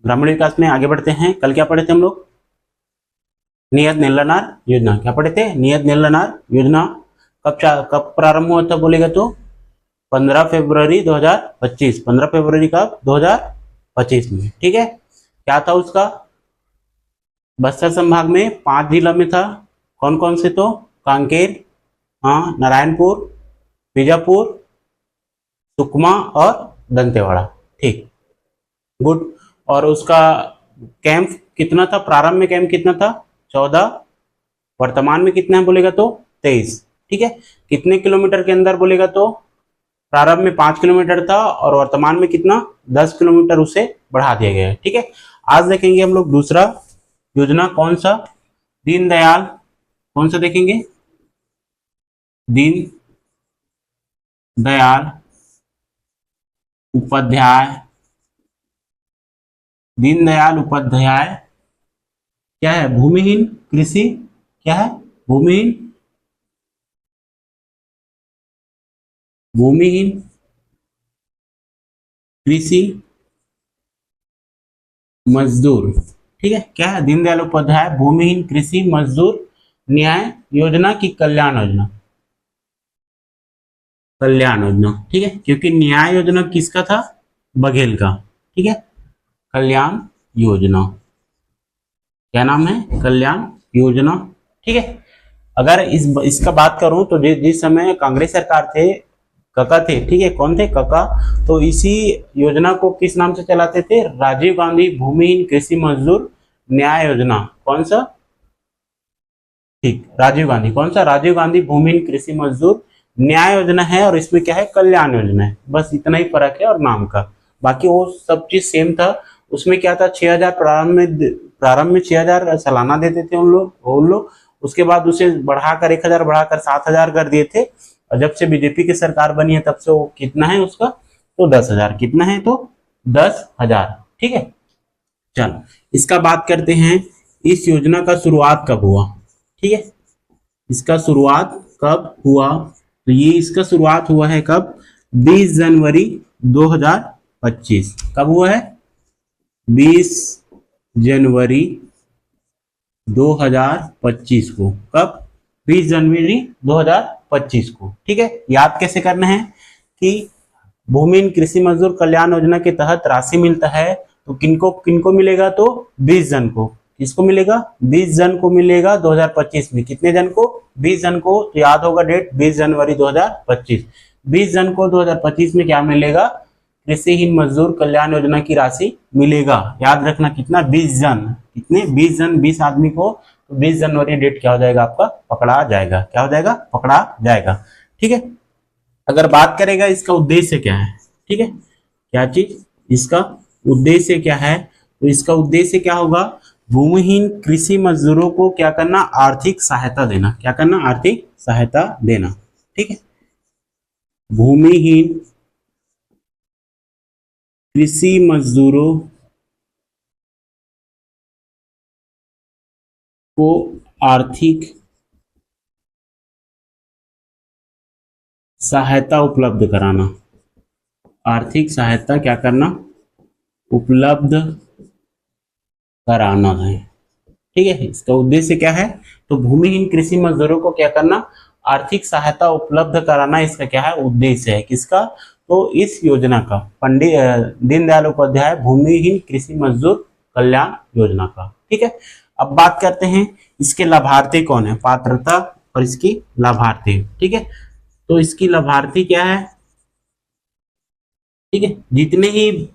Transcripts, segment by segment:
ग्रामीण विकास में आगे बढ़ते हैं। कल क्या पढ़े थे हम लोग? नियत नीलनार योजना। क्या पढ़े थे? नियत नीलनार योजना कब प्रारंभ हुआ था बोलेगा तो 15 फरवरी 2025। 15 फरवरी कब? 2025 में। ठीक है, क्या था उसका? बस्तर संभाग में 5 जिला में था। कौन कौन से? तो कांकेर, हाँ, नारायणपुर, बीजापुर, सुकमा और दंतेवाड़ा। ठीक, गुड। और उसका कैंप कितना था? प्रारंभ में कैंप कितना था? 14। वर्तमान में कितना है बोलेगा तो 23। ठीक है, कितने किलोमीटर के अंदर बोलेगा तो प्रारंभ में 5 किलोमीटर था और वर्तमान में कितना? 10 किलोमीटर उसे बढ़ा दिया गया है। ठीक है, आज देखेंगे हम लोग दूसरा योजना। कौन सा? दीनदयाल। कौन सा देखेंगे? दीन दयाल उपाध्याय। दीनदयाल उपाध्याय क्या है? भूमिहीन कृषि। क्या है? भूमिहीन भूमिहीन कृषि मजदूर। ठीक है, क्या है? दीनदयाल उपाध्याय भूमिहीन कृषि मजदूर न्याय योजना की कल्याण योजना। कल्याण योजना। ठीक है, क्योंकि न्याय योजना किसका था? बघेल का। ठीक है, कल्याण योजना। क्या नाम है? कल्याण योजना। ठीक है, अगर इसका बात करूं तो जिस समय कांग्रेस सरकार थे, कका थे। ठीक है, कौन थे? कका। तो इसी योजना को किस नाम से चलाते थे? राजीव गांधी भूमिहीन कृषि मजदूर न्याय योजना। कौन सा? ठीक, राजीव गांधी। कौन सा? राजीव गांधी भूमिहीन कृषि मजदूर न्याय योजना है। और इसमें क्या है? कल्याण योजना है। बस इतना ही फर्क है और नाम का, बाकी वो सब चीज सेम था। उसमें क्या था? 6000 प्रारंभ में 6000 सालाना देते थे उन लोग। उसके बाद उसे बढ़ाकर 1000 बढ़ाकर 7000 कर दिए थे। और जब से बीजेपी की सरकार बनी है तब से वो कितना है उसका? तो 10,000। कितना है? तो 10,000। ठीक है, चलो इसका बात करते हैं। इस योजना का शुरुआत कब हुआ? ठीक है, इसका शुरुआत कब हुआ? तो ये इसका शुरुआत हुआ है कब? 20 जनवरी 2025। कब हुआ है? 20 जनवरी 2025 को। कब? 20 जनवरी 2025 को। ठीक है, याद कैसे करना है कि भूमिहीन कृषि मजदूर कल्याण योजना के तहत राशि मिलता है तो किनको किनको मिलेगा? तो 20 जन को। किसको मिलेगा? 20 जन को मिलेगा 2025 में। कितने जन को? 20 जन को। तो याद होगा डेट, 20 जनवरी 2025। 20 जन को 2025 में क्या मिलेगा? कृषिहीन मजदूर कल्याण योजना की राशि मिलेगा। याद रखना कितना? 20 जन। कितने? 20 जन, 20 आदमी को। तो 20 जनवरी डेट क्या हो जाएगा आपका? पकड़ा जाएगा। क्या हो जाएगा? पकड़ा जाएगा। ठीक है, अगर बात करेगा इसका उद्देश्य क्या है? ठीक है, क्या चीज? इसका उद्देश्य क्या है? तो इसका उद्देश्य क्या होगा? भूमिहीन कृषि मजदूरों को क्या करना? आर्थिक सहायता देना। क्या करना? आर्थिक सहायता देना। ठीक है, भूमिहीन कृषि मजदूरों को आर्थिक सहायता उपलब्ध कराना। आर्थिक सहायता क्या करना? उपलब्ध कराना है। ठीक है, इसका उद्देश्य क्या है? तो भूमिहीन कृषि मजदूरों को क्या करना? आर्थिक सहायता उपलब्ध कराना इसका क्या है? उद्देश्य है। किसका? तो इस योजना का, पंडित दीनदयाल उपाध्याय भूमिहीन कृषि मजदूर कल्याण योजना का। ठीक है, अब बात करते हैं इसके लाभार्थी कौन है? पात्रता और इसकी लाभार्थी। ठीक है, तो इसकी लाभार्थी क्या है? ठीक है,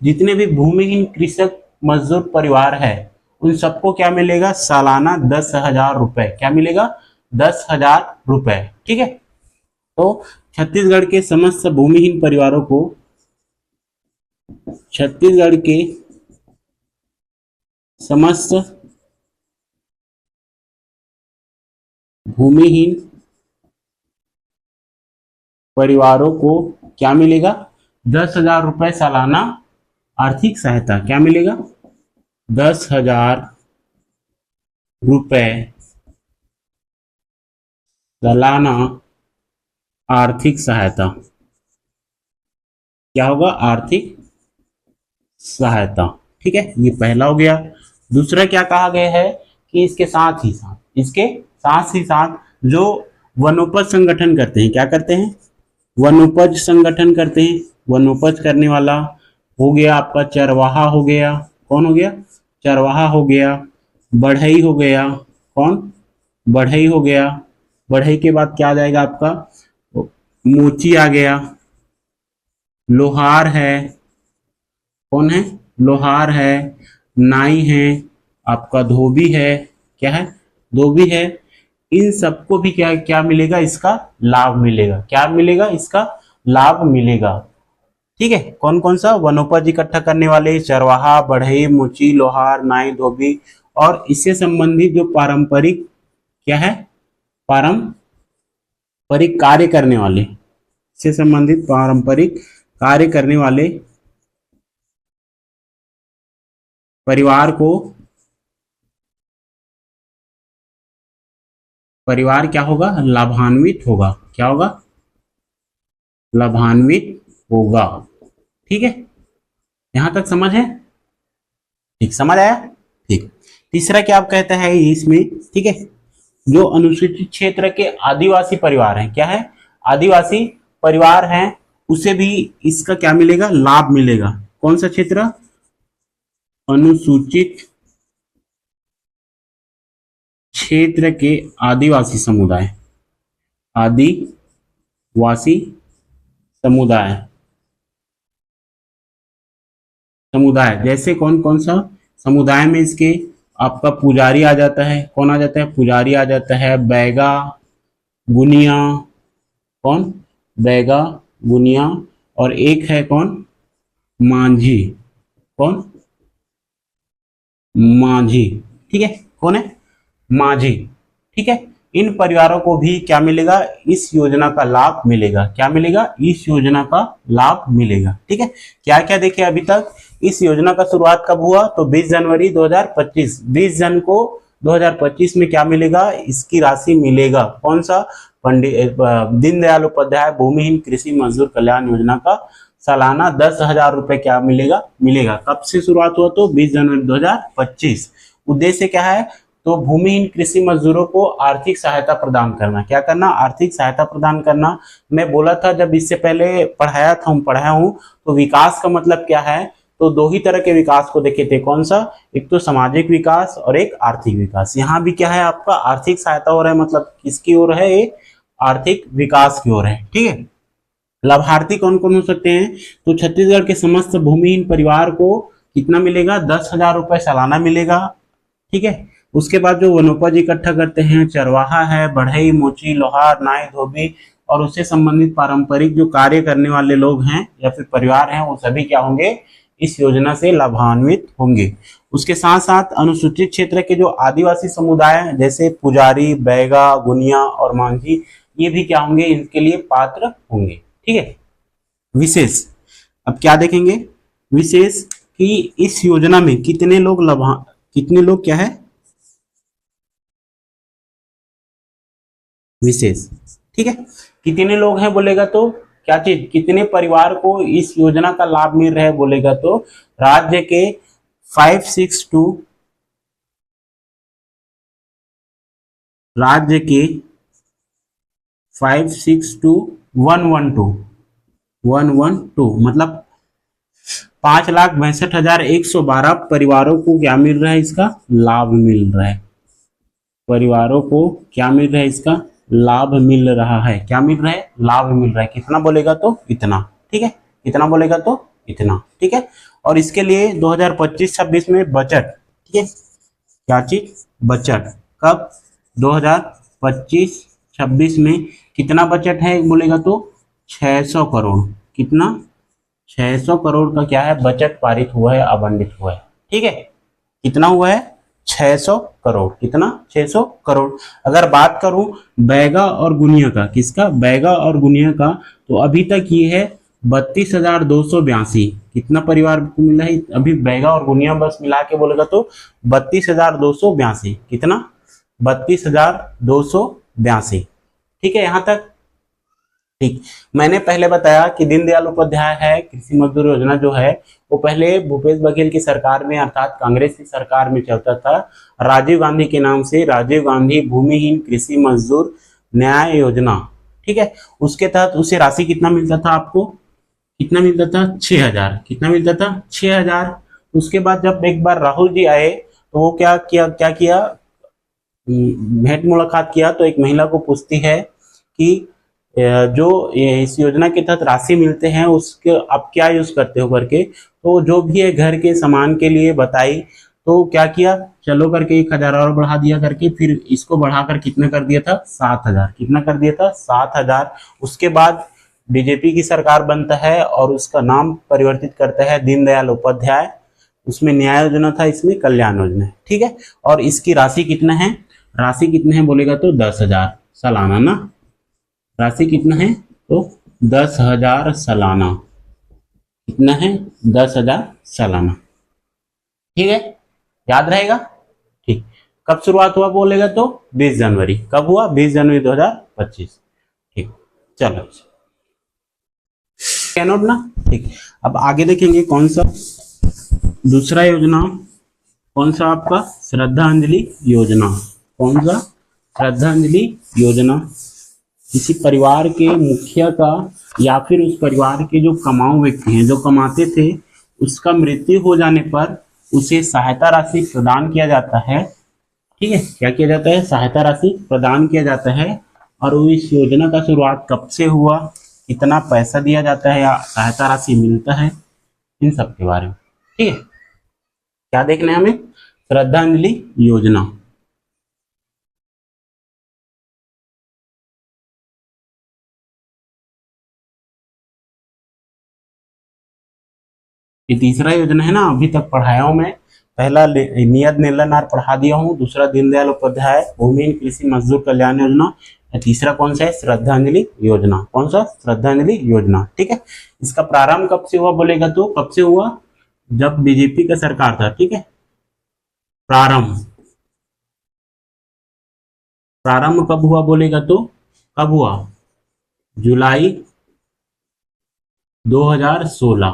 जितने भी भूमिहीन कृषक मजदूर परिवार है उन सबको क्या मिलेगा? सालाना 10,000 रुपए। क्या मिलेगा? 10,000 रुपए। ठीक है, तो छत्तीसगढ़ के समस्त भूमिहीन परिवारों को, छत्तीसगढ़ के समस्त भूमिहीन परिवारों को क्या मिलेगा? 10,000 रुपए सालाना आर्थिक सहायता। क्या मिलेगा? 10,000 रुपए सालाना आर्थिक सहायता। क्या होगा? आर्थिक सहायता। ठीक है, ये पहला हो गया। दूसरा क्या कहा गया है कि इसके साथ ही साथ जो वनोपज संगठन करते हैं, क्या करते हैं, वनोपज संगठन करते हैं। वनोपज करने वाला हो गया आपका चरवाहा हो गया, कौन हो गया, चरवाहा हो गया। बढ़ई हो गया, कौन, बढ़ई हो गया। बढ़ई के बाद क्या आ जाएगा आपका, मोची आ गया। लोहार है, कौन है, लोहार है। नाई है, आपका धोबी है, क्या है, धोबी है। इन सबको भी क्या क्या मिलेगा, इसका लाभ मिलेगा। क्या मिलेगा, इसका लाभ मिलेगा। ठीक है, कौन कौन सा, वनोपज इकट्ठा करने वाले, चरवाहा, बढ़ई, मुची, लोहार, नाई, धोबी, और इससे संबंधित जो पारंपरिक क्या है, पारंपरिक कार्य करने वाले, इससे संबंधित पारंपरिक कार्य करने वाले परिवार क्या होगा, लाभान्वित होगा। क्या होगा, लाभान्वित होगा। ठीक है, यहां तक समझ है, ठीक, समझ आया, ठीक। तीसरा क्या आप कहते हैं इसमें, ठीक है, जो अनुसूचित क्षेत्र के आदिवासी परिवार हैं, क्या है, आदिवासी परिवार हैं, उसे भी इसका क्या मिलेगा, लाभ मिलेगा। कौन सा क्षेत्र, अनुसूचित क्षेत्र के आदिवासी समुदाय, आदिवासी समुदाय, जैसे कौन कौन सा समुदाय में इसके, आपका पुजारी आ जाता है, कौन आ जाता है, पुजारी आ जाता है, बैगा, गुनिया, कौन, बैगा, गुनिया, और एक है कौन, मांझी, कौन, मांझी। ठीक है, कौन है, मांझी। ठीक है, इन परिवारों को भी क्या मिलेगा, इस योजना का लाभ मिलेगा। क्या मिलेगा, इस योजना का लाभ मिलेगा। ठीक है, क्या क्या देखे अभी तक, इस योजना का शुरुआत कब हुआ, तो 20 जनवरी 2025, 20 जन को 2025 में क्या मिलेगा, इसकी राशि मिलेगा। कौन सा, पंडित दीनदयाल उपाध्याय भूमिहीन कृषि मजदूर कल्याण योजना का सालाना 10,000 रुपए क्या मिलेगा, मिलेगा। कब से शुरुआत हुआ, तो 20 जनवरी 2025। उद्देश्य क्या है, तो भूमिहीन कृषि मजदूरों को आर्थिक सहायता प्रदान करना। क्या करना, आर्थिक सहायता प्रदान करना। मैं बोला था जब इससे पहले पढ़ाया हूं, तो विकास का मतलब क्या है, तो दो ही तरह के विकास को देखे थे। कौन सा, एक तो सामाजिक विकास और एक आर्थिक विकास। यहाँ भी क्या है, आपका आर्थिक सहायता हो रहा है, मतलब किसकी ओर है, ये आर्थिक विकास की ओर है। ठीक है, लाभार्थी कौन कौन हो सकते हैं, तो छत्तीसगढ़ के समस्त भूमिहीन परिवार को कितना मिलेगा, 10,000 रुपए सालाना मिलेगा। ठीक है, उसके बाद जो वनोपज इकट्ठा करते हैं, चरवाहा है, बढ़ई, मोची, लोहार, नाई, धोबी, और उससे संबंधित पारंपरिक जो कार्य करने वाले लोग हैं या फिर परिवार हैं, वो सभी क्या होंगे, इस योजना से लाभान्वित होंगे। उसके साथ साथ अनुसूचित क्षेत्र के जो आदिवासी समुदाय हैं, जैसे पुजारी, बैगा, गुनिया और मांझी, ये भी क्या होंगे, इनके लिए पात्र होंगे। ठीक है, विशेष, अब क्या देखेंगे, विशेष कि इस योजना में कितने लोग क्या है, विशेष। ठीक है, कितने लोग हैं बोलेगा तो क्या चीज, कितने परिवार को इस योजना का लाभ मिल रहा है बोलेगा तो राज्य के 562 राज्य के 562,112 मतलब 5,62,112 परिवारों को क्या मिल रहा है, इसका लाभ मिल रहा है। परिवारों को क्या मिल रहा है, इसका लाभ मिल रहा है। क्या मिल रहा है, लाभ मिल रहा है। कितना बोलेगा तो इतना। ठीक है, कितना बोलेगा तो इतना। ठीक है, और इसके लिए 2025-26 में बजट, ठीक है, क्या चीज, बजट, कब, 2025-26 में कितना बजट है बोलेगा तो 600 करोड़। कितना, 600 करोड़ का क्या है, बजट पारित हुआ है, आवंटित हुआ है। ठीक है, कितना हुआ है, 600 करोड़। कितना, 600 करोड़। अगर बात करूं बैगा और गुनिया का, किसका, बैगा और गुनिया का, तो अभी तक ये है 32,282। कितना परिवार को मिला है अभी, बैगा और गुनिया बस मिला के बोलेगा तो 32,282। कितना, 32,282। ठीक है, यहां तक ठीक, मैंने पहले बताया कि दीनदयाल उपाध्याय है कृषि मजदूर योजना जो है वो पहले भूपेश बघेल की सरकार में अर्थात कांग्रेस की सरकार में चलता था, राजीव गांधी के नाम से, राजीव गांधी भूमिहीन कृषि मजदूर न्याय योजना। ठीक है, उसके तहत उसे राशि कितना मिलता था आपको, कितना मिलता था 6,000, कितना मिलता था 6,000। उसके बाद जब एक बार राहुल जी आए तो वो क्या किया भेंट मुलाकात किया तो एक महिला को पूछती है कि जो इस योजना के तहत राशि मिलते हैं उसके आप क्या यूज करते हो करके, तो जो भी है घर के सामान के लिए बताई। तो क्या किया, चलो करके 1,000 और बढ़ा दिया करके, फिर इसको बढ़ाकर कितना कर दिया था 7,000, कितना कर दिया था 7,000। उसके बाद बीजेपी की सरकार बनता है और उसका नाम परिवर्तित करता है दीनदयाल उपाध्याय, उसमें न्याय योजना था, इसमें कल्याण योजना है। ठीक है, और इसकी राशि कितना है, राशि कितना है बोलेगा तो 10,000 सालाना ना, राशि कितना है तो 10,000 सालाना, कितना है 10,000 सालाना। ठीक है, याद रहेगा। ठीक, कब शुरुआत हुआ बोलेगा तो 20 जनवरी, कब हुआ 20 जनवरी 2025। ठीक, चलो कैनोट ना। ठीक, अब आगे देखेंगे कौन सा दूसरा योजना, कौन सा आपका श्रद्धांजलि योजना, कौन सा श्रद्धांजलि योजना। किसी परिवार के मुखिया का या फिर उस परिवार के जो कमाऊ व्यक्ति हैं जो कमाते थे उसका मृत्यु हो जाने पर उसे सहायता राशि प्रदान किया जाता है। ठीक है, क्या किया जाता है, सहायता राशि प्रदान किया जाता है। और वो इस योजना का शुरुआत कब से हुआ, कितना पैसा दिया जाता है या सहायता राशि मिलता है, इन सब के बारे में। ठीक है, क्या देखना है हमें, श्रद्धांजलि योजना। ये तीसरा योजना है ना, अभी तक पढ़ाया हूं मैं। पहला नियत नीलनार पढ़ा दिया हूँ, दूसरा दीनदयाल उपाध्याय भूमिहीन कृषि मजदूर कल्याण योजना, तीसरा कौन सा है श्रद्धांजलि योजना, कौन सा श्रद्धांजलि योजना। ठीक है, इसका प्रारंभ कब से हुआ बोलेगा तो कब से हुआ, जब बीजेपी का सरकार था। ठीक है, प्रारंभ प्रारंभ कब हुआ बोलेगा तो कब हुआ, जुलाई 2016।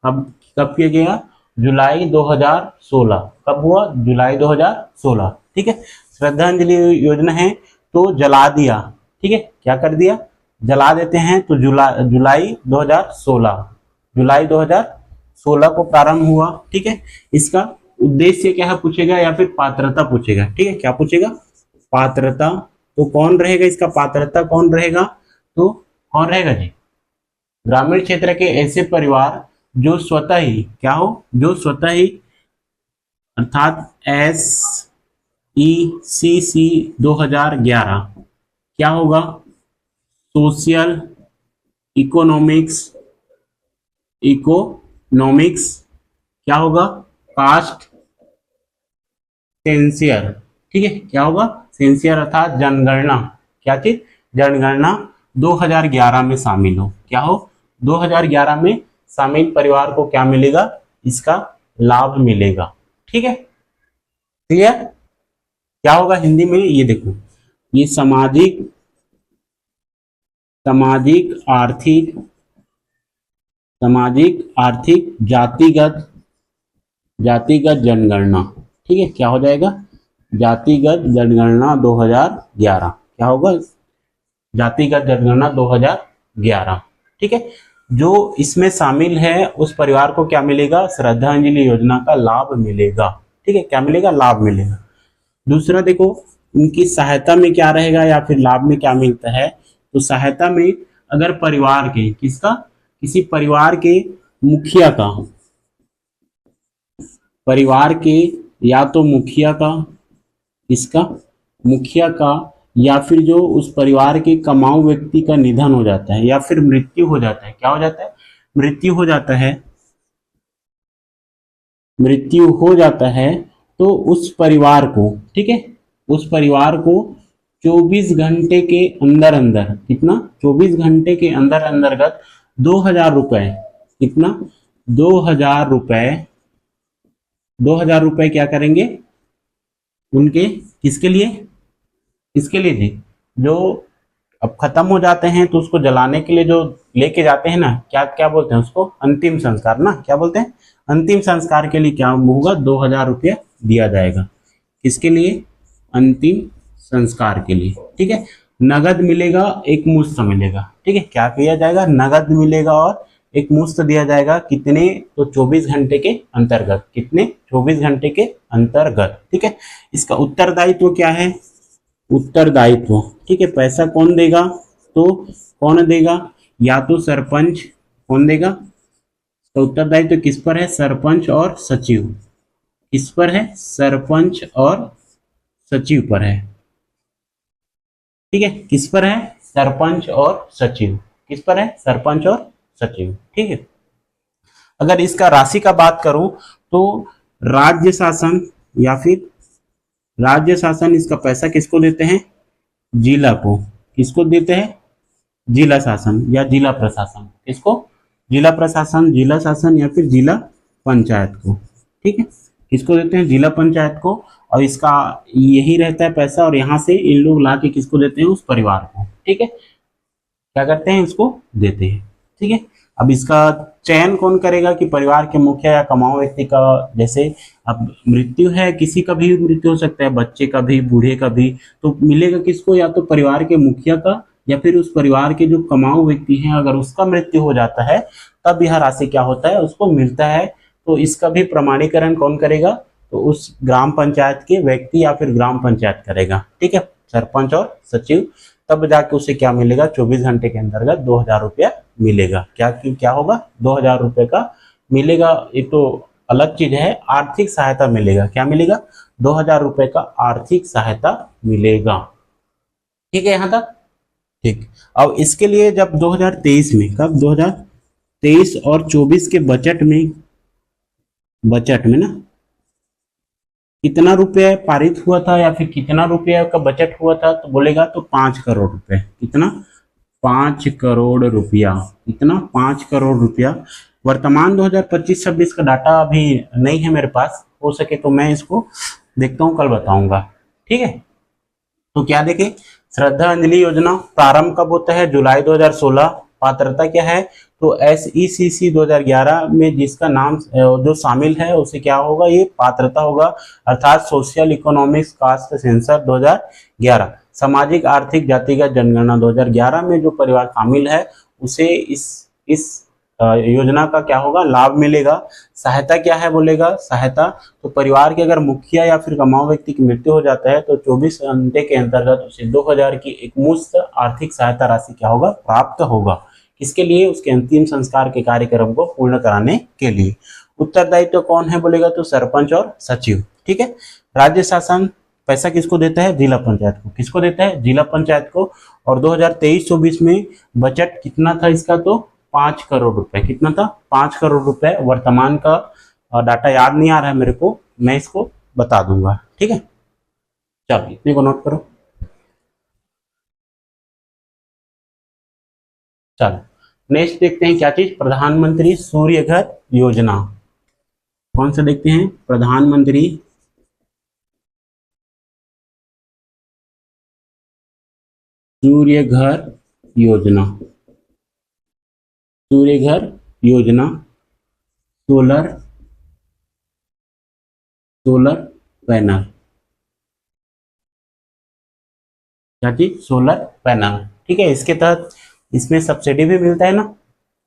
कब कब किया गया, जुलाई 2016। कब हुआ, जुलाई 2016। ठीक है, श्रद्धांजलि योजना है तो जला दिया। ठीक है, क्या कर दिया, जला देते हैं, तो जुलाई 2016, जुलाई 2016 को प्रारंभ हुआ। ठीक है, इसका उद्देश्य क्या है पूछेगा या फिर पात्रता पूछेगा। ठीक है, क्या पूछेगा, पात्रता। तो कौन रहेगा इसका पात्रता, कौन रहेगा तो कौन रहेगा जी, ग्रामीण क्षेत्र के ऐसे परिवार जो स्वतः ही क्या हो, जो स्वतः ही अर्थात SECC 2011 क्या होगा, सोशल इकोनॉमिक्स क्या होगा, कास्ट सेंसियर। ठीक है, क्या होगा सेंसियर अर्थात जनगणना, क्या चीज जनगणना 2011 में शामिल हो, क्या हो 2011 में शामिल परिवार को क्या मिलेगा, इसका लाभ मिलेगा। ठीक है, क्लियर। क्या होगा हिंदी में, ये देखो, ये सामाजिक आर्थिक जातिगत जनगणना। ठीक है, क्या हो जाएगा, जातिगत जनगणना 2011, क्या होगा जातिगत जनगणना 2011। ठीक है, जो इसमें शामिल है उस परिवार को क्या मिलेगा, श्रद्धांजलि योजना का लाभ मिलेगा। ठीक है, क्या मिलेगा, लाभ मिलेगा। दूसरा देखो, उनकी सहायता में क्या रहेगा या फिर लाभ में क्या मिलता है, तो सहायता में अगर परिवार के किसका, किसी परिवार के मुखिया का, परिवार के या तो मुखिया का, इसका मुखिया का या फिर जो उस परिवार के कमाऊ व्यक्ति का निधन हो जाता है या फिर मृत्यु हो जाता है, क्या हो जाता है, मृत्यु हो जाता है, मृत्यु हो जाता है, तो उस परिवार को, ठीक है, उस परिवार को 24 घंटे के अंदर अंदर, कितना 24 घंटे के अंदर अंतर्गत 2,000 रुपए, कितना 2,000 रुपए, 2,000 रुपए क्या करेंगे उनके, किसके लिए जी, जो अब खत्म हो जाते हैं तो उसको जलाने के लिए जो लेके जाते हैं ना, क्या क्या बोलते हैं उसको, अंतिम संस्कार ना, क्या बोलते हैं, अंतिम संस्कार के लिए क्या होगा, 2,000 रुपया दिया जाएगा। किसके लिए, अंतिम संस्कार के लिए, ठीक है। नगद मिलेगा, एक मुश्त मिलेगा, ठीक है। क्या किया जाएगा, नगद मिलेगा और एक मुश्त दिया जाएगा, कितने, तो 24 घंटे के अंतर्गत, कितने, 24 घंटे के अंतर्गत, ठीक है। इसका उत्तरदायित्व क्या है, उत्तरदायित्व, ठीक है। पैसा कौन देगा, तो कौन देगा, या तो सरपंच, कौन देगा, तो उत्तरदायित्व किस पर है, सरपंच और सचिव, किस पर है, सरपंच और सचिव पर है, ठीक है। किस पर है, सरपंच और सचिव, किस पर है, सरपंच और सचिव, ठीक है। अगर इसका राशि का बात करूं तो राज्य शासन या फिर राज्य शासन इसका पैसा किसको देते हैं, जिला को, किसको देते हैं, जिला शासन या जिला प्रशासन, किसको, जिला प्रशासन, जिला शासन या फिर जिला पंचायत को, ठीक है। किसको देते हैं, जिला पंचायत को, और इसका यही रहता है पैसा, और यहाँ से इन लोग ला के किसको देते हैं, उस परिवार को, ठीक है, क्या करते हैं, उसको देते हैं, ठीक है। अब इसका चयन कौन करेगा कि परिवार के मुखिया या कमाऊ व्यक्ति का, जैसे अब मृत्यु है, किसी का भी मृत्यु हो सकता है, बच्चे का भी, बूढ़े का भी, तो मिलेगा किसको, या तो परिवार के मुखिया का, या फिर उस परिवार के जो कमाऊ व्यक्ति हैं, अगर उसका मृत्यु हो जाता है तब यह राशि क्या होता है, उसको मिलता है। तो इसका भी प्रमाणीकरण कौन करेगा, तो उस ग्राम पंचायत के व्यक्ति या फिर ग्राम पंचायत करेगा, ठीक है, सरपंच और सचिव। तब जाके उसे क्या मिलेगा, 24 घंटे के अंतर्गत 2,000 रुपया मिलेगा। क्या होगा, 2,000 रुपये का मिलेगा। ये तो अलग चीज है, आर्थिक सहायता मिलेगा, क्या मिलेगा, 2,000 रुपये का आर्थिक सहायता मिलेगा, ठीक है यहाँ तक, ठीक। अब इसके लिए जब 2023 में, कब, 2023 और 24 के बजट में ना कितना रुपया पारित हुआ था, या फिर कितना रुपया का बजट हुआ था, तो बोलेगा तो 5 करोड़ रुपए, कितना, 5 करोड़ रुपया, कितना, 5 करोड़ रुपया। वर्तमान 2025-26 का डाटा अभी नहीं है मेरे पास, हो सके तो मैं इसको देखता हूँ, कल बताऊंगा, ठीक है। तो क्या देखे, श्रद्धांजलि योजना प्रारंभ कब होता है, जुलाई 2016। पात्रता क्या है, तो SECC 2011 में जिसका नाम जो शामिल है उसे क्या होगा, ये पात्रता होगा, अर्थात सोशल इकोनॉमिक्स कास्ट सेंसर 2011, सामाजिक आर्थिक जातिगत जनगणना 2011 में जो परिवार शामिल है उसे इस योजना का क्या होगा, लाभ मिलेगा। सहायता क्या है बोलेगा, सहायता तो परिवार के अगर मुखिया या फिर कमाऊ व्यक्ति की मृत्यु हो जाता है तो 24 घंटे के अंतर्गत उसे 2,000 की एक मुश्त आर्थिक सहायता राशि क्या होगा, प्राप्त होगा। किसके लिए, उसके अंतिम संस्कार के कार्यक्रम को पूर्ण कराने के लिए। उत्तरदायित्व कौन है बोलेगा, तो सरपंच और सचिव, ठीक है। राज्य शासन पैसा किसको देता है, जिला पंचायत को, किसको देता है, जिला पंचायत को। और 2023-24 में बजट कितना था इसका, तो 5 करोड़ रुपए, कितना था, 5 करोड़ रुपए। वर्तमान का डाटा याद नहीं आ रहा है मेरे को, मैं इसको बता दूंगा, ठीक है। चलो इतने को नोट करो। चलो नेक्स्ट देखते हैं क्या चीज, प्रधानमंत्री सूर्य घर योजना। कौन सा देखते हैं, प्रधानमंत्री सूर्य घर योजना, सूर्य घर योजना, सोलर पैनल, क्या चीज, सोलर पैनल, ठीक है। इसके तहत इसमें सब्सिडी भी मिलता है ना,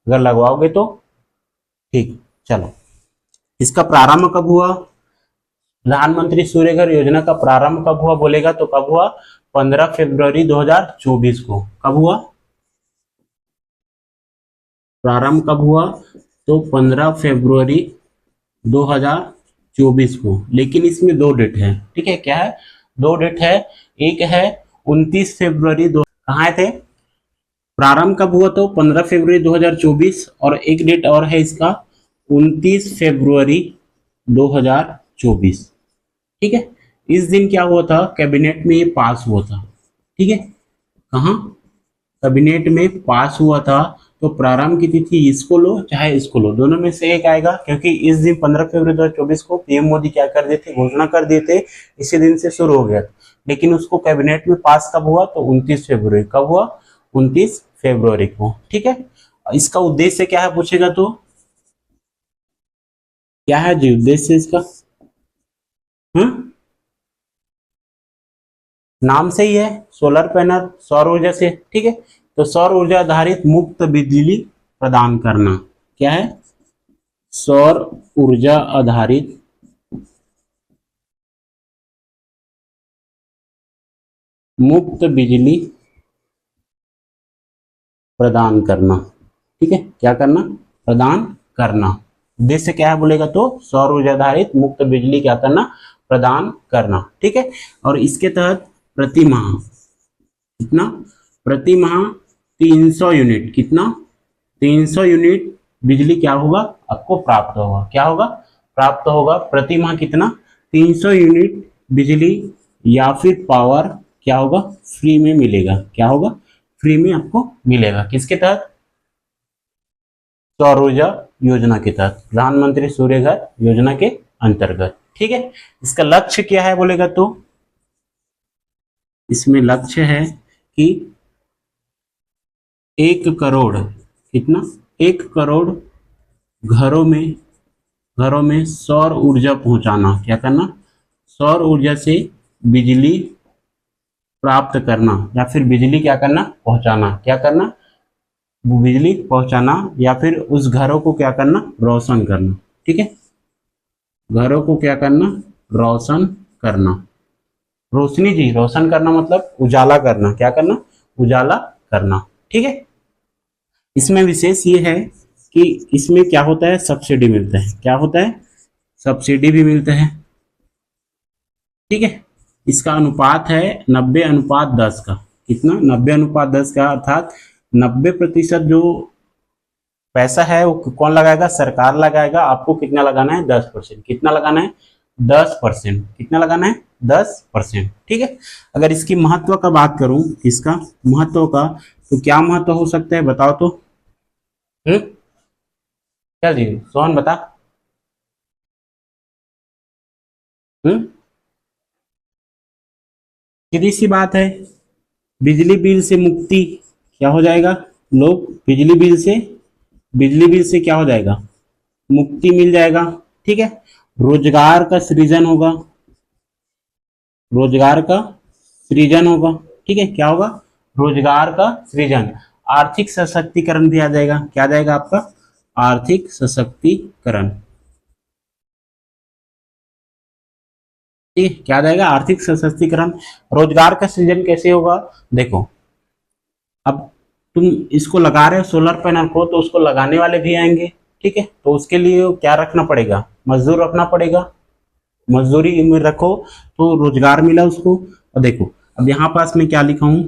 अगर लगवाओगे तो, ठीक। चलो इसका प्रारंभ कब हुआ, प्रधानमंत्री सूर्य घर योजना का प्रारंभ कब हुआ बोलेगा, तो कब हुआ, 15 फरवरी 2024 को। कब हुआ, प्रारंभ कब हुआ, तो 15 फरवरी 2024 को। लेकिन इसमें 2 डेट है, ठीक है, क्या है, 2 डेट है। एक है 29 फरवरी कहाँ थे, प्रारंभ कब हुआ, तो 15 फरवरी 2024, और एक डेट और है इसका 29 फरवरी 2024, ठीक है। इस दिन क्या हुआ था, कैबिनेट में ये पास हुआ था, ठीक है, कहाँ, कैबिनेट में पास हुआ था। तो प्रारंभ की तिथि इसको लो चाहे इसको लो, दोनों में से एक आएगा, क्योंकि इस दिन 15 फरवरी 2024 को पीएम मोदी क्या कर दिए थे, घोषणा कर दिए थे, इसी दिन से शुरू हो गया। लेकिन उसको कैबिनेट में पास कब हुआ? तो 29 फरवरी। कब हुआ? 29 फरवरी को। ठीक है, इसका उद्देश्य क्या है पूछेगा तो क्या है जी उद्देश्य इसका? नाम से ही है, सोलर पैनल, सौर ऊर्जा से। ठीक है, तो सौर ऊर्जा आधारित मुफ्त बिजली प्रदान करना। क्या है? सौर ऊर्जा आधारित मुफ्त बिजली प्रदान करना। ठीक है, क्या करना? प्रदान करना। उद्देश्य क्या है बोलेगा तो सौर ऊर्जा आधारित मुफ्त बिजली क्या करना? प्रदान करना। ठीक है, और इसके तहत प्रति माह कितना? प्रति माह 300 यूनिट। कितना? 300 यूनिट बिजली क्या होगा? आपको प्राप्त होगा। क्या होगा? प्राप्त होगा। प्रति माह कितना? 300 यूनिट बिजली या फिर पावर क्या होगा? फ्री में मिलेगा। क्या होगा? फ्री में आपको मिलेगा। किसके तहत? सौर ऊर्जा योजना के तहत, प्रधानमंत्री सूर्य घर योजना के अंतर्गत। ठीक है, इसका लक्ष्य क्या है बोलेगा तो इसमें लक्ष्य है कि 1 करोड़ कितना? 1 करोड़ घरों में सौर ऊर्जा पहुंचाना। क्या करना? सौर ऊर्जा से बिजली प्राप्त करना या फिर बिजली क्या करना? पहुंचाना। क्या करना? बिजली पहुंचाना या फिर उस घरों को क्या करना? रोशन करना। ठीक है, घरों को क्या करना? रोशन करना। रोशनी जी, रोशन करना मतलब उजाला करना। क्या करना? उजाला करना। ठीक है, इसमें विशेष ये है कि इसमें क्या होता है? सब्सिडी मिलता है। क्या होता है? सब्सिडी भी मिलता है। ठीक है, इसका अनुपात है 90:10 का। कितना? 90:10 का, अर्थात 90% जो पैसा है वो कौन लगाएगा? सरकार लगाएगा। आपको कितना लगाना है? 10%। कितना लगाना है? 10%। कितना लगाना है? 10%। ठीक है, अगर इसकी महत्व का बात करूं, इसका महत्व का, तो क्या महत्व हो सकता है बताओ तो? क्या जी सोहन बता। सीधी सी बात है, बिजली बिल से मुक्ति क्या हो जाएगा? लोग बिजली बिल से क्या हो जाएगा? मुक्ति मिल जाएगा। ठीक है, रोजगार का सृजन होगा। रोजगार का सृजन होगा। ठीक है, क्या होगा? रोजगार का सृजन। आर्थिक सशक्तिकरण भी आ जाएगा। क्या आ जाएगा आपका? आर्थिक सशक्तिकरण। ठीक है, क्या आ जाएगा? आर्थिक सशक्तिकरण। रोजगार का सृजन कैसे होगा? देखो, अब तुम इसको लगा रहे हो सोलर पैनल को, तो उसको लगाने वाले भी आएंगे। ठीक है, तो उसके लिए क्या रखना पड़ेगा? मजदूर रखना पड़ेगा। मजदूरी में रखो तो रोजगार मिला उसको। और देखो, अब यहाँ पास में क्या लिखा हूं?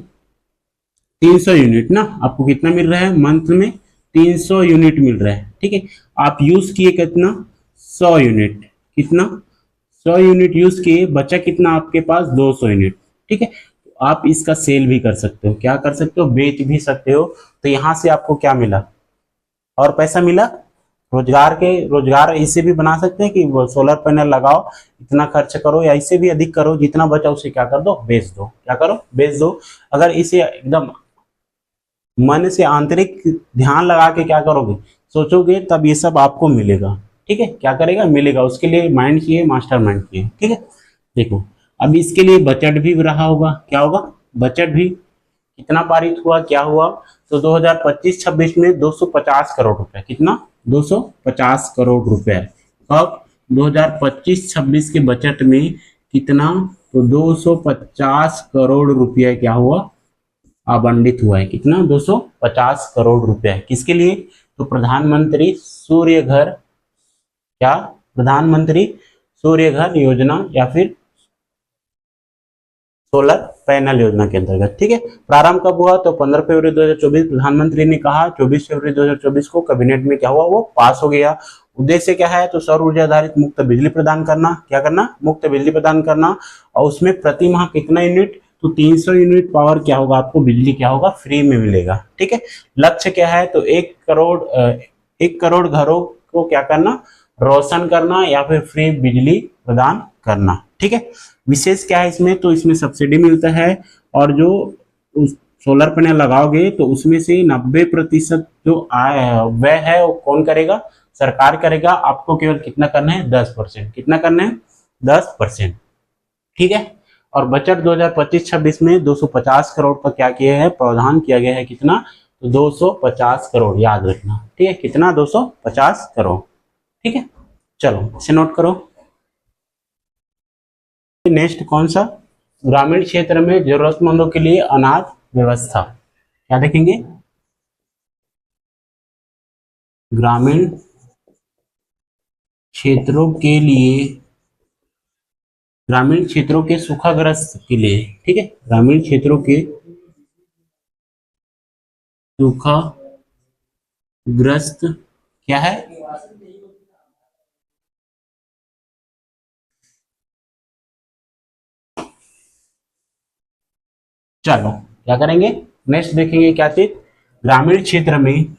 300 यूनिट ना, आपको कितना मिल रहा है? मंथ में 300 यूनिट मिल रहा है। ठीक है, आप यूज किए कितना? 100 यूनिट। कितना? 100 यूनिट यूज किए, बचा कितना आपके पास? 200 यूनिट। ठीक है, तो आप इसका सेल भी कर सकते हो। क्या कर सकते हो? बेच भी सकते हो। तो यहां से आपको क्या मिला? और पैसा मिला। रोजगार इसे भी बना सकते हैं कि वो सोलर पैनल लगाओ, इतना खर्च करो, या इससे भी अधिक करो, जितना बचा उसे क्या कर दो? बेच दो। क्या करो? बेच दो। अगर इसे एकदम मन से आंतरिक ध्यान लगा के क्या करोगे? सोचोगे, तब ये सब आपको मिलेगा। ठीक है, क्या करेगा? मिलेगा। उसके लिए माइंड चाहिए, मास्टर माइंड चाहिए। ठीक है, देखो, अब इसके लिए बजट भी रहा होगा। क्या होगा? बजट भी कितना पारित हुआ? क्या हुआ? तो 2025-26 में 250 करोड़ रुपए। कितना? 250 करोड़ रुपए। अब 2025-26 के बजट में कितना? तो 250 करोड़ रुपया क्या हुआ? आवंटित हुआ है। कितना? 250 करोड़ रुपया। किसके लिए? तो प्रधानमंत्री सूर्य घर, क्या? प्रधानमंत्री सूर्य घर योजना या फिर सोलर पैनल योजना के अंतर्गत। ठीक है, प्रारंभ कब हुआ? तो 15 फरवरी 2024 प्रधानमंत्री ने कहा। 24 फरवरी 2024 को कैबिनेट में क्या हुआ? वो पास हो गया। उद्देश्य क्या है? तो सौर ऊर्जा आधारित मुफ्त बिजली प्रदान करना। क्या करना? मुफ्त बिजली प्रदान करना। और उसमें प्रति माह कितना यूनिट? तो 300 यूनिट पावर क्या होगा? आपको बिजली क्या होगा? फ्री में मिलेगा। ठीक है, लक्ष्य क्या है? तो 1 करोड़ घरों को क्या करना? रोशन करना या फिर फ्री बिजली प्रदान करना। ठीक है, विशेष क्या है इसमें, तो इसमें सब्सिडी मिलता है और जो सोलर पैनल लगाओगे तो उसमें से 90% जो आय व्यय है वो कौन करेगा, सरकार करेगा। आपको केवल कितना करना है, 10%। कितना करना है, 10%। ठीक है, और बजट 2025-26 में 250 करोड़ का क्या किया है, प्रावधान किया गया है। कितना, तो 250 करोड़, याद रखना। ठीक है, कितना, 250 करोड़। ठीक है, चलो इसे नोट करो। नेक्स्ट कौन सा, ग्रामीण क्षेत्र में जरूरतमंदों के लिए अनाज व्यवस्था, क्या देखेंगे, ग्रामीण क्षेत्रों के लिए, ग्रामीण क्षेत्रों के सूखाग्रस्त के लिए। ठीक है, ग्रामीण क्षेत्रों के सूखाग्रस्त क्या है, चलो क्या करेंगे, नेक्स्ट देखेंगे क्या चीज, ग्रामीण क्षेत्र में,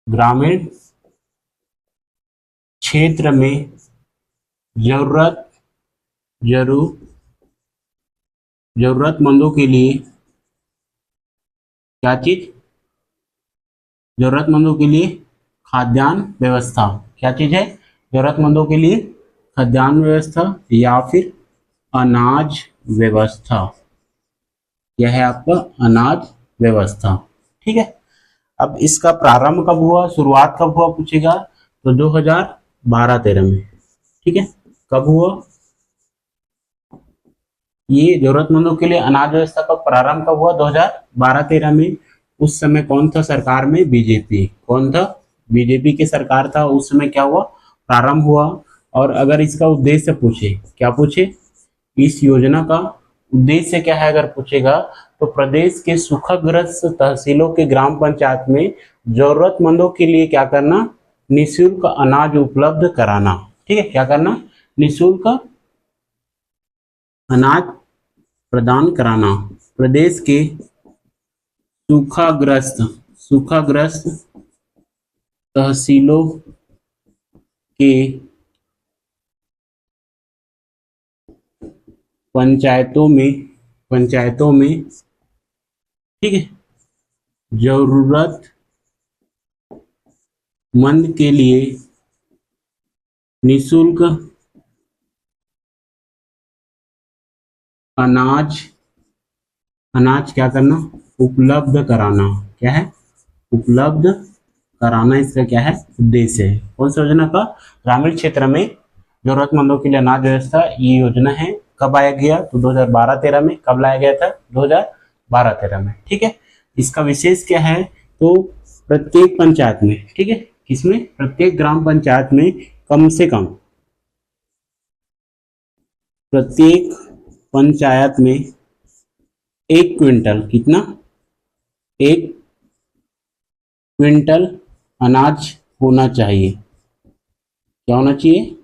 ग्रामीण क्षेत्र में जरूरत जरूरतमंदों के लिए क्या चीज, जरूरतमंदों के लिए खाद्यान्न व्यवस्था। क्या चीज है, जरूरतमंदों के लिए खाद्यान्न व्यवस्था या फिर अनाज व्यवस्था। यह है आपका अनाज व्यवस्था। ठीक है, अब इसका प्रारंभ कब हुआ, शुरुआत कब हुआ पूछेगा, तो 2012-13 में। ठीक है, कब हुआ ये जरूरतमंदों के लिए अनाज व्यवस्था का प्रारंभ कब हुआ, 2012-13 में। उस समय कौन था सरकार में, बीजेपी। कौन था, बीजेपी की सरकार था उस समय। क्या हुआ, प्रारंभ हुआ। और अगर इसका उद्देश्य पूछे, क्या पूछे, इस योजना का उद्देश्य क्या है अगर पूछेगा, तो प्रदेश के सूखाग्रस्त तहसीलों के ग्राम पंचायत में जरूरतमंदों के लिए क्या करना, निःशुल्क अनाज उपलब्ध कराना। ठीक है, क्या करना, निःशुल्क अनाज प्रदान कराना। प्रदेश के सूखाग्रस्त तहसीलों के पंचायतों में ठीक है, जरूरतमंद के लिए निःशुल्क अनाज क्या करना, उपलब्ध कराना। क्या है, उपलब्ध कराना, इसका क्या है, उद्देश्य है। कौन सी योजना का, ग्रामीण क्षेत्र में जरूरतमंदों के लिए अनाज व्यवस्था, ये योजना है। कब आया गया, तो 2012-13 में। कब लाया गया था, 2012-13 में। ठीक है, इसका विशेष क्या है, तो प्रत्येक पंचायत में, ठीक है, किसमें, प्रत्येक ग्राम पंचायत में कम से कम, प्रत्येक पंचायत में 1 क्विंटल, कितना, 1 क्विंटल अनाज होना चाहिए। क्या होना चाहिए,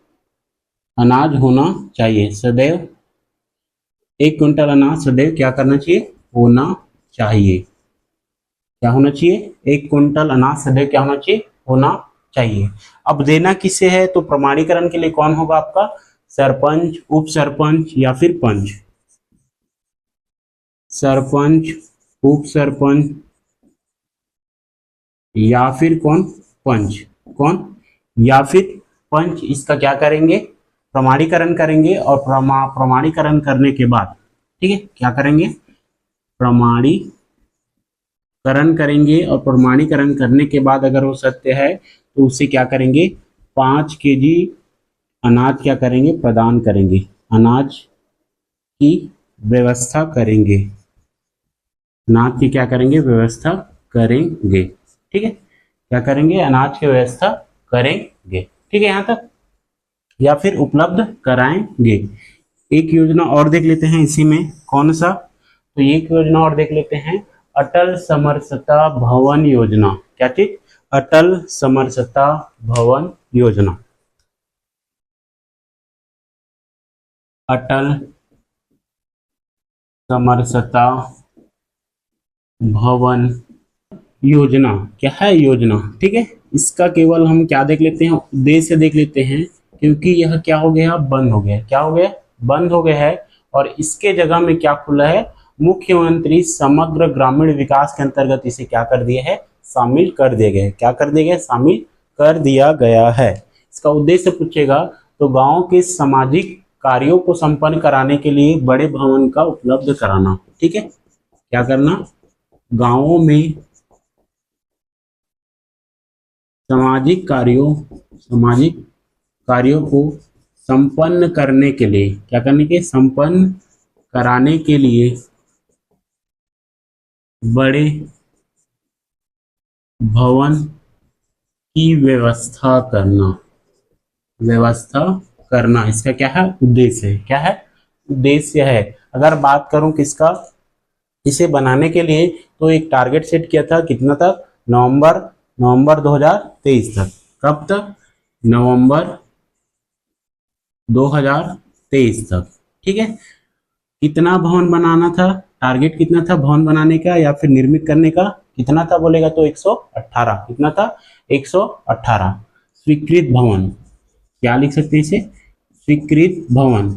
अनाज होना चाहिए सदैव। 1 क्विंटल अनाज सदैव क्या करना चाहिए, होना चाहिए। क्या होना चाहिए, 1 क्विंटल अनाज सदैव क्या होना चाहिए, होना चाहिए। अब देना किससे है, तो प्रमाणीकरण के लिए कौन होगा आपका, सरपंच, उप सरपंच या फिर पंच। सरपंच, उप सरपंच या फिर कौन, पंच। कौन, या फिर पंच इसका क्या करेंगे, प्रमाणीकरण करेंगे। और प्रमाणीकरण करने के बाद, ठीक है, क्या करेंगे, प्रमाणीकरण करेंगे। और प्रमाणीकरण करने के बाद अगर वो सत्य है तो उसे क्या करेंगे, 5 केजी अनाज क्या करेंगे, प्रदान करेंगे, अनाज की व्यवस्था करेंगे, अनाज की क्या करेंगे, व्यवस्था करेंगे। ठीक है, क्या करेंगे, अनाज की व्यवस्था करेंगे। ठीक है, यहाँ तक, या फिर उपलब्ध कराएंगे। एक योजना और देख लेते हैं इसी में, कौन सा, तो एक योजना और देख लेते हैं, अटल समरसता भवन योजना। क्या चीज, अटल समरसता भवन योजना। अटल समरसता भवन योजना क्या है, योजना। ठीक है, इसका केवल हम क्या देख लेते हैं, उद्देश्य देख लेते हैं। क्योंकि यह क्या हो गया, बंद हो गया। क्या हो गया, बंद हो गया है। और इसके जगह में क्या खुला है, मुख्यमंत्री समग्र ग्रामीण विकास के अंतर्गत इसे क्या कर दिया है, शामिल कर दिया गया है। क्या कर दिया गया, शामिल कर दिया गया है। इसका उद्देश्य पूछेगा तो गांव के सामाजिक कार्यों को संपन्न कराने के लिए बड़े भवन का उपलब्ध कराना। ठीक है, क्या करना, गांवों में सामाजिक कार्यों को संपन्न करने के लिए, क्या करने के, संपन्न कराने के लिए बड़े भवन की व्यवस्था करना इसका क्या है, उद्देश्य है। क्या है, उद्देश्य है। अगर बात करूं किसका, इसे बनाने के लिए तो एक टारगेट सेट किया था, कितना तक, नवंबर 2023 तक। कब तक, नवंबर 2023 तक। ठीक है, कितना भवन बनाना था, टारगेट कितना था भवन बनाने का या फिर निर्मित करने का, कितना था बोलेगा तो 118। कितना था, 118। स्वीकृत भवन, क्या लिख सकते हैं इसे, स्वीकृत भवन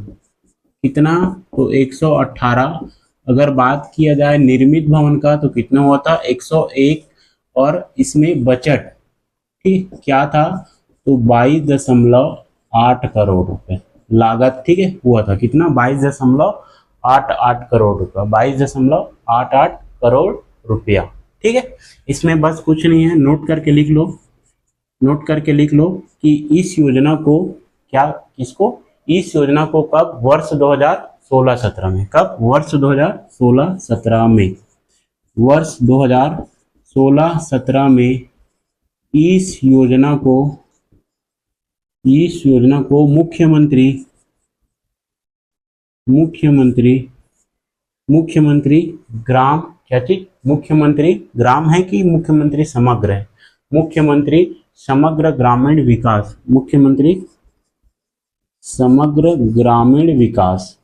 कितना, तो 118। अगर बात किया जाए निर्मित भवन का तो कितना हुआ था, 101। और इसमें बजट ठीक क्या था, तो 22.8 करोड़ रुपए लागत, ठीक है, हुआ था। कितना, 22.88 करोड़ रुपया, 22.88 करोड़ रुपया। ठीक है, इसमें बस कुछ नहीं है, नोट करके लिख लो, नोट करके लिख लो कि इस योजना को क्या, किसको, इस योजना को कब, वर्ष 2016-17 में। कब, वर्ष 2016-17 में। वर्ष 2016-17 में इस योजना को मुख्यमंत्री ग्राम, क्या चीज, मुख्यमंत्री ग्राम है कि मुख्यमंत्री समग्र है, मुख्यमंत्री समग्र ग्रामीण विकास, मुख्यमंत्री समग्र ग्रामीण विकास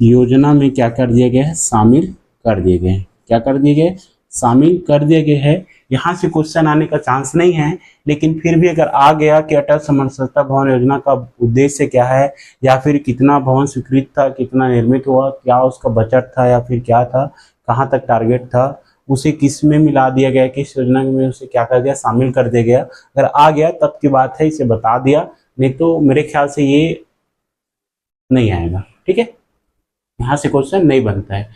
योजना में क्या कर दिया गया है, शामिल कर दिए गए हैं। क्या कर दिए गए, शामिल कर दिए गए हैं। यहाँ से क्वेश्चन आने का चांस नहीं है, लेकिन फिर भी अगर आ गया कि अटल समरसता भवन योजना का उद्देश्य क्या है, या फिर कितना भवन स्वीकृत था, कितना निर्मित हुआ, क्या उसका बजट था, या फिर क्या था, कहाँ तक टारगेट था, उसे किस में मिला दिया गया, किस योजना में उसे क्या कर दिया, शामिल कर दिया गया। अगर आ गया तब की बात है, इसे बता दिया, नहीं तो मेरे ख्याल से ये नहीं आएगा। ठीक है, यहाँ से क्वेश्चन नहीं बनता है।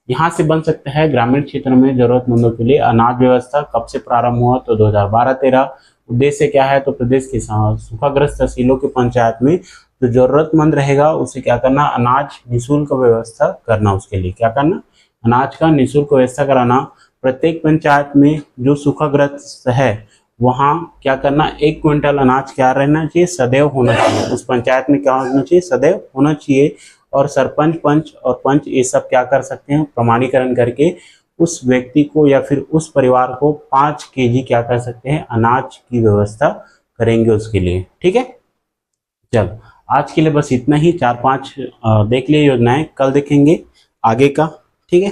यहाँ से बन सकता है, ग्रामीण क्षेत्र में जरूरतमंदों के लिए अनाज व्यवस्था कब से प्रारंभ हुआ, तो 2012-13। उद्देश्य क्या है, तो प्रदेश के सूखाग्रस्त तहसीलों के पंचायत में जो जरूरतमंद रहेगा उसे क्या करना, अनाज निःशुल्क व्यवस्था करना। उसके लिए क्या करना, अनाज का निःशुल्क व्यवस्था कराना। प्रत्येक पंचायत में जो सूखाग्रस्त है वहाँ क्या करना, 1 क्विंटल अनाज क्या रहना चाहिए, सदैव होना चाहिए। उस पंचायत में क्या होना चाहिए, सदैव होना चाहिए। और सरपंच, पंच और पंच ये सब क्या कर सकते हैं, प्रमाणीकरण करके उस व्यक्ति को या फिर उस परिवार को 5 केजी क्या कर सकते हैं, अनाज की व्यवस्था करेंगे उसके लिए। ठीक है, चल आज के लिए बस इतना ही, 4-5 देख लिए योजनाएं, कल देखेंगे आगे का। ठीक है।